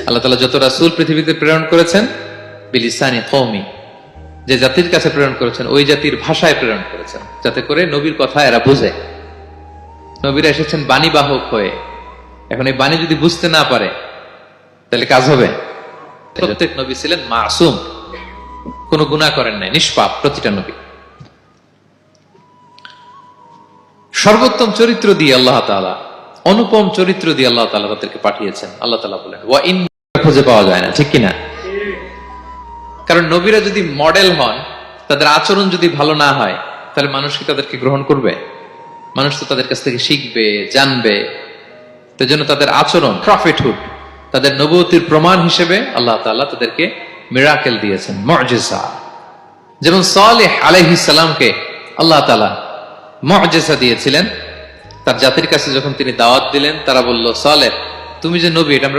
আল্লাহ তাআলা যত রাসূল পৃথিবীতে প্রেরণ করেছেন বিলিসানি কওমি, যে জাতির কাছে প্রেরণ করেছেন ওই জাতির ভাষায় প্রেরণ করেছেন, যাতে করে নবীর কথা এরা বুঝে। নবীরা এসেছেন বাণীবাহক হয়ে। এখন এই বাণী যদি বুঝতে না পারে তাহলে কাজ হবে? প্রত্যেক নবী ছিলেন মাসুম, কোনো গুনাহ করেন নাই, নিষ্পাপ প্রতিটা নবী। সর্বোত্তম চরিত্র দিয়ে আল্লাহ তাআলা, অনুপম চরিত্র দিয়ে আল্লাহ তাআলা তাদেরকে পাঠিয়েছেন। আল্লাহ তাআলা বলেন ওয়া ইন, খুঁজে পাওয়া যায় না, ঠিক কিনা? কারণ নবীরা যদি মডেল হন, তাদের আচরণ যদি ভালো না হয়, তাহলে মানুষ কি তাদেরকে গ্রহণ করবে? মানুষ তো তাদের কাছ থেকে শিখবে, জানবে। তো জন্য তাদের আচরণ, প্রফিটহুড, তাদের নবুয়তির প্রমাণ হিসেবে আল্লাহ তাআলা তাদেরকে মিরাকেল দিয়েছেন, মুআজিজা। যেমন সালেহ আলাইহিস সালামকে আল্লাহ তাআলা মুআজিজা দিয়েছিলেন। তার জাতির কাছে যখন তিনি দাওয়াত দিলেন, তারা বলল, সালেহ তুমি যে নবী এটা আমরা